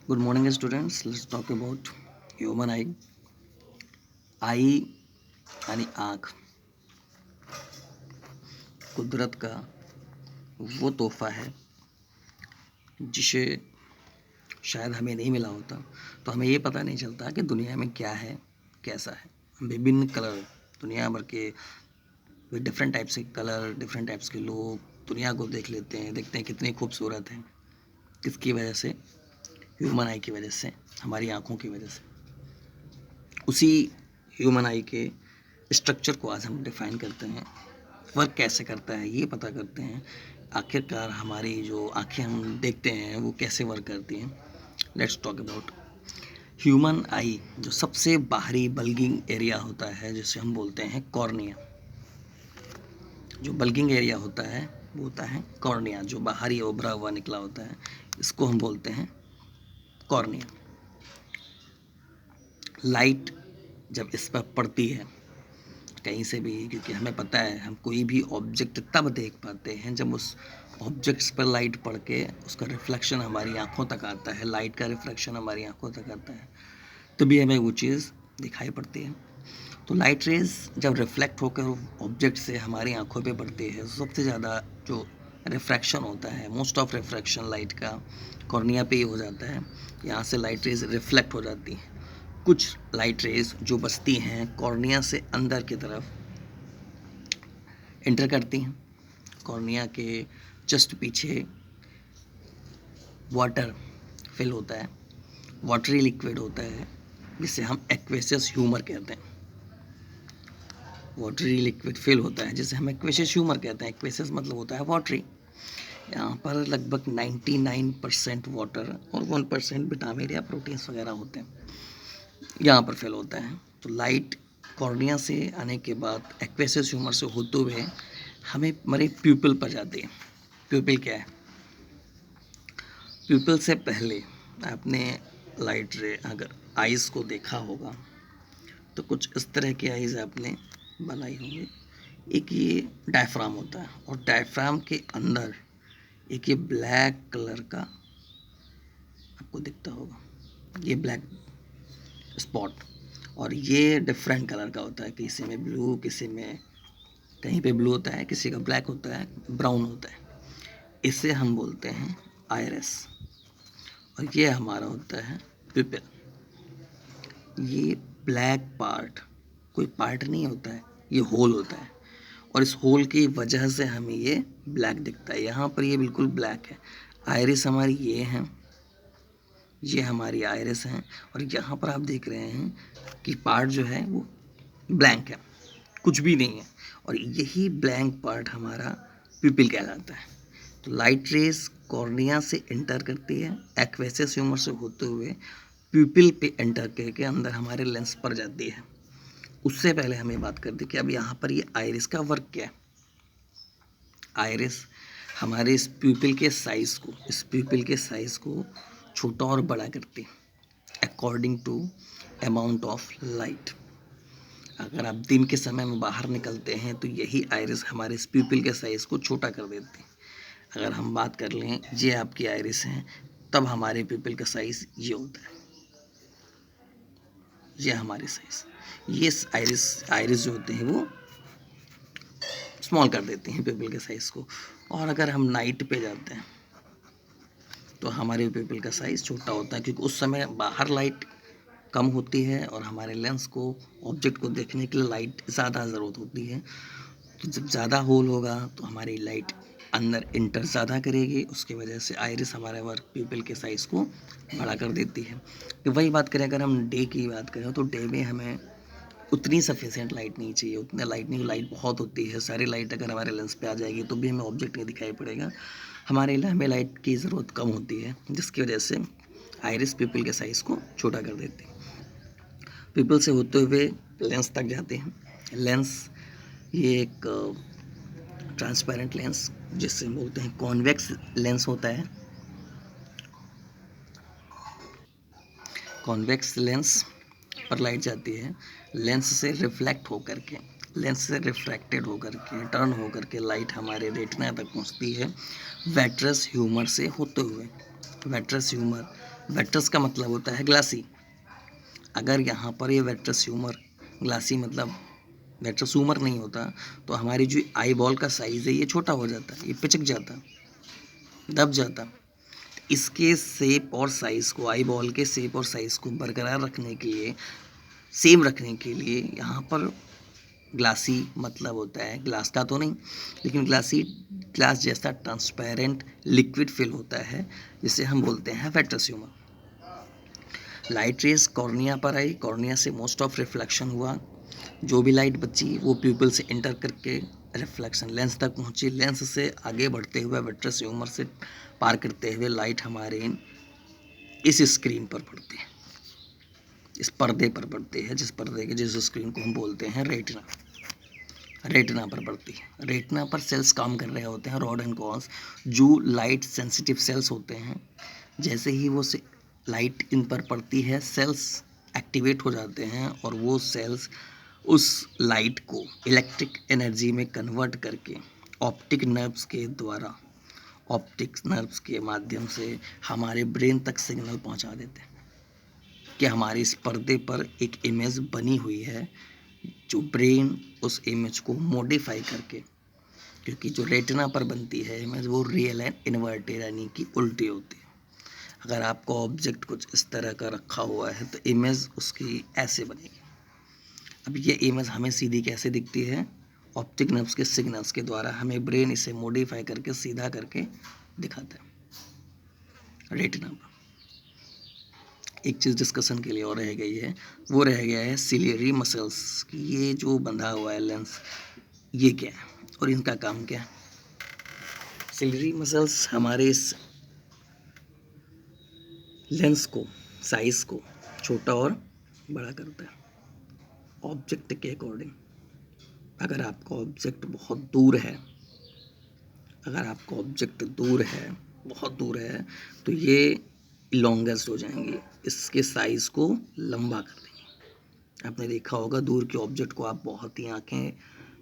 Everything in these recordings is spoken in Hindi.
Good morning, students. Let's talk about human eye. आई यानी आँख कुदरत का वो तोहफा है जिसे शायद हमें नहीं मिला होता तो हमें ये पता नहीं चलता कि दुनिया में क्या है, कैसा है। विभिन्न कलर, दुनिया भर के डिफरेंट टाइप्स के कलर, डिफरेंट टाइप्स के लोग दुनिया को देख लेते हैं, देखते हैं कितनी खूबसूरत है। किसकी वजह से? ह्यूमन आई की वजह से, हमारी आँखों की वजह से। उसी ह्यूमन आई के स्ट्रक्चर को आज हम डिफाइन करते हैं, वर्क कैसे करता है ये पता करते हैं। आखिरकार हमारी जो आँखें हम देखते हैं वो कैसे वर्क करती हैं। लेट्स टॉक अबाउट ह्यूमन आई। जो सबसे बाहरी बल्गिंग एरिया होता है जिसे हम बोलते हैं कॉर्निया। जो बल्गिंग एरिया होता है वो होता है कॉर्निया, जो बाहरी उभरा हुआ निकला होता है, इसको हम बोलते हैं कॉर्निया। लाइट जब इस पर पड़ती है कहीं से भी, क्योंकि हमें पता है हम कोई भी ऑब्जेक्ट तब देख पाते हैं जब उस ऑब्जेक्ट्स पर लाइट पड़ के उसका रिफ्लेक्शन हमारी आँखों तक आता है, लाइट का रिफ्लेक्शन हमारी आँखों तक आता है, तभी हमें वो चीज़ दिखाई पड़ती है। तो लाइट रेज जब रिफ्लेक्ट होकर ऑब्जेक्ट से हमारी आँखों पे पड़ती है, सबसे ज़्यादा जो रिफ्रैक्शन होता है, मोस्ट ऑफ रिफ्रैक्शन लाइट का कॉर्निया पे ही हो जाता है। यहाँ से लाइट रेज रिफ्लेक्ट हो जाती हैं। कुछ लाइट रेज जो बचती हैं कॉर्निया से अंदर की तरफ एंटर करती हैं। कॉर्निया के जस्ट पीछे वाटर फिल होता है, वाटरी लिक्विड होता है जिसे हम एक्वेसियस ह्यूमर कहते हैं। वाटरी लिक्विड फिल होता है जिसे हम एक्वेसियस ह्यूमर कहते हैं। एक्वेसियस मतलब होता है वाटरी। यहाँ पर लगभग 99% वाटर और 1% विटामिन या प्रोटीन्स वगैरह होते हैं, यहाँ पर फिल होता है। तो लाइट कॉर्निया से आने के बाद एक्वेसियस ह्यूमर से होते हुए हमें हमारे प्यूपिल पर जाती है। प्यूपिल क्या है? प्यूपिल से पहले आपने लाइट रे अगर आइज़ को देखा होगा तो कुछ इस तरह की आइज़ आपने बनाई होंगी। एक ये डायफ्राम होता है और डायफ्राम के अंदर एक ये ब्लैक कलर का आपको दिखता होगा, ये ब्लैक स्पॉट, और ये डिफरेंट कलर का होता है। किसी में ब्लू, किसी में कहीं पे ब्लू होता है, किसी का ब्लैक होता है, ब्राउन होता है। इसे हम बोलते हैं आइरिस। और ये हमारा होता है पिपिल। ये ब्लैक पार्ट कोई पार्ट नहीं होता है, ये होल होता है और इस होल की वजह से हमें ये ब्लैक दिखता है। यहाँ पर ये बिल्कुल ब्लैक है। आइरिस हमारी ये है, ये हमारी आइरिस है, और यहाँ पर आप देख रहे हैं कि पार्ट जो है वो ब्लैंक है, कुछ भी नहीं है, और यही ब्लैंक पार्ट हमारा प्यूपिल कहलाता है। तो लाइट रेज कॉर्निया से एंटर करती है, एक्वेसियस ह्यूमर से होते हुए प्यूपिल पे एंटर करके अंदर हमारे लेंस पर जाती है। उससे पहले हमें बात करते कि अब यहाँ पर ये आइरिस का वर्क क्या है। आइरिस हमारे इस प्यूपिल के साइज़ को छोटा और बड़ा करती है according to amount of light. अगर आप दिन के समय में बाहर निकलते हैं तो यही आइरिस हमारे इस प्यूपिल के साइज़ को छोटा कर देती है। अगर हम बात कर लें ये आपकी आइरिस हैं, तब हमारे प्यूपिल का साइज़ ये होता है, ये हमारी साइज़। ये आइरिस जो होते हैं वो स्मॉल कर देते हैं प्यूपिल के साइज़ को। और अगर हम नाइट पे जाते हैं तो हमारे प्यूपिल का साइज़ छोटा होता है, क्योंकि उस समय बाहर लाइट कम होती है और हमारे लेंस को ऑब्जेक्ट को देखने के लिए लाइट ज़्यादा ज़रूरत होती है। तो जब ज़्यादा होल होगा तो हमारी लाइट अंदर इंटर ज़्यादा करेगी, उसकी वजह से आइरिस हमारे वर्क प्यूपिल के साइज़ को बड़ा कर देती है। तो वही बात करें, अगर हम डे की बात करें तो डे में हमें उतनी सफिशिएंट लाइट नहीं चाहिए, उतना लाइट नहीं, लाइट बहुत होती है। सारी लाइट अगर हमारे लेंस पे आ जाएगी तो भी हमें ऑब्जेक्ट नहीं दिखाई पड़ेगा। हमारे लिए हमें लाइट की ज़रूरत कम होती है, जिसकी वजह से आइरिस पीपल के साइज़ को छोटा कर देती है। पीपल से होते हुए लेंस तक जाते हैं। लेंस ये एक ट्रांसपेरेंट लेंस जिसे बोलते हैं कॉन्वेक्स लेंस होता है। कॉन्वेक्स लेंस पर लाइट जाती है, लेंस से रिफ्लेक्ट होकर के, लेंस से रिफ्रैक्टेड होकर के, टर्न होकर के लाइट हमारे रेटिना तक पहुंचती है वेट्रस ह्यूमर से होते हुए। वेट्रस ह्यूमर वेट्रस का मतलब होता है ग्लासी। अगर यहाँ पर ये वेट्रस ह्यूमर, ग्लासी मतलब वेट्रस ह्यूमर नहीं होता तो हमारी जो आई बॉल का साइज़ है ये छोटा हो जाता, ये पिचक जाता, दब जाता। इसके शेप और साइज़ को, आई बॉल के शेप और साइज़ को बरकरार रखने के लिए, सेम रखने के लिए यहाँ पर ग्लासी मतलब होता है, ग्लास का तो नहीं लेकिन ग्लासी, ग्लास जैसा ट्रांसपेरेंट लिक्विड फिल होता है जिसे हम बोलते हैं वेट्रस ह्यूमर। लाइट रेस कॉर्निया पर आई, कॉर्निया से मोस्ट ऑफ रिफ्लेक्शन हुआ, जो भी लाइट बची वो प्यूपिल से इंटर करके रिफ्लेक्शन लेंस तक पहुंची, लेंस से आगे बढ़ते हुए वेट्रस ह्यूमर से पार करते हुए लाइट हमारे इस स्क्रीन पर पड़ती है, इस पर्दे पर पड़ती है, जिस पर्दे के जिस स्क्रीन को हम बोलते हैं रेटिना। रेटिना पर पड़ती है। रेटिना पर सेल्स काम कर रहे होते हैं, रॉड एंड कॉन्स, जो लाइट सेंसिटिव सेल्स होते हैं। जैसे ही वो लाइट इन पर पड़ती है सेल्स एक्टिवेट हो जाते हैं और वो सेल्स उस लाइट को इलेक्ट्रिक एनर्जी में कन्वर्ट करके ऑप्टिक नर्व्स के द्वारा, ऑप्टिक नर्व्स के माध्यम से हमारे ब्रेन तक सिग्नल पहुंचा देते हैं कि हमारे इस पर्दे पर एक इमेज बनी हुई है, जो ब्रेन उस इमेज को मॉडिफाई करके, क्योंकि जो रेटिना पर बनती है इमेज वो रियल एंड इन्वर्टेड यानी कि उल्टी होती है। अगर आपको ऑब्जेक्ट कुछ इस तरह का रखा हुआ है तो इमेज उसकी ऐसे बनेगी। अब ये इमेज हमें सीधी कैसे दिखती है? ऑप्टिक नर्व्स के सिग्नल्स के द्वारा हमें ब्रेन इसे मॉडिफाई करके सीधा करके दिखाता है रेटिना पर। एक चीज़ डिस्कशन के लिए और रह गई है, वो रह गया है सिलियरी मसल्स की। ये जो बंधा हुआ है लेंस, ये क्या है और इनका काम क्या है? सिलियरी मसल्स हमारे इस लेंस को, साइज को छोटा और बड़ा करता है ऑब्जेक्ट के अकॉर्डिंग। अगर आपका ऑब्जेक्ट बहुत दूर है, अगर आपका ऑब्जेक्ट दूर है, बहुत दूर है, तो ये लॉन्गेस्ट हो जाएंगे, इसके साइज़ को लंबा कर देंगे। आपने देखा होगा दूर के ऑब्जेक्ट को आप बहुत ही आंखें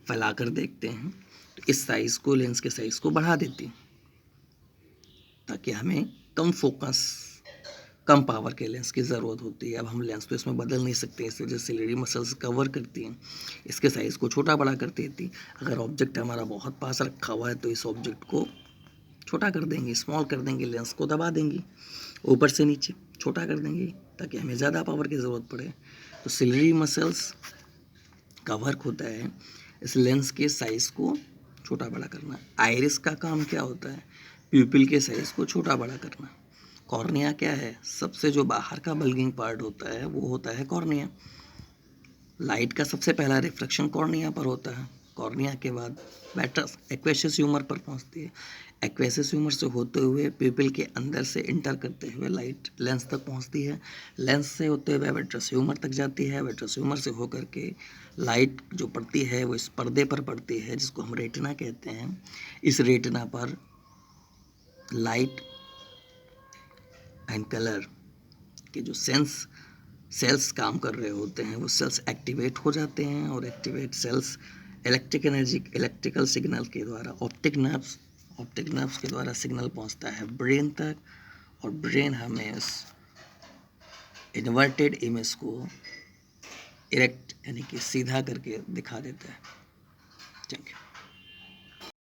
फैलाकर देखते हैं, तो इस साइज़ को, लेंस के साइज़ को बढ़ा देती है ताकि हमें कम फोकस, कम पावर के लेंस की ज़रूरत होती है। अब हम लेंस तो इसमें बदल नहीं सकते, इस वजह से सिलियरी मसल्स कवर करती हैं, इसके साइज़ को छोटा बड़ा कर देती। अगर ऑब्जेक्ट हमारा बहुत पास रखा हुआ है तो इस ऑब्जेक्ट को छोटा कर देंगे, स्मॉल कर देंगे, लेंस को दबा देंगे, ऊपर से नीचे छोटा कर देंगे ताकि हमें ज़्यादा पावर की ज़रूरत पड़े। तो सिलियरी मसल्स का वर्क होता है इस लेंस के साइज़ को छोटा बड़ा करना। आइरिस का काम क्या होता है? प्यूपिल के साइज़ को छोटा बड़ा करना। कॉर्निया क्या है? सबसे जो बाहर का बल्गिंग पार्ट होता है वो होता है कॉर्निया। लाइट का सबसे पहला रिफ्लेक्शन कॉर्निया पर होता है, कॉर्निया के बाद वेट्रस एक्वेशियस ह्यूमर पर पहुंचती है, एक्वेशियस ह्यूमर से होते हुए प्यूपिल के अंदर से इंटर करते हुए लाइट लेंस तक पहुंचती है, लेंस से होते हुए वेट्रस ह्यूमर तक जाती है, वेट्रस ह्यूमर से होकर के लाइट जो पड़ती है वो इस पर्दे पर पड़ती है जिसको हम रेटिना कहते हैं। इस रेटिना पर लाइट एंड कलर के जो सेल्स काम कर रहे होते हैं वो सेल्स एक्टिवेट हो जाते हैं और activate cells electric energy, electrical signal के द्वारा ऑप्टिक नर्व्स के द्वारा सिग्नल पहुंचता है ब्रेन तक और ब्रेन हमें उस इन्वर्टेड इमेज को इरेक्ट यानी कि सीधा करके दिखा देता है। Thank you.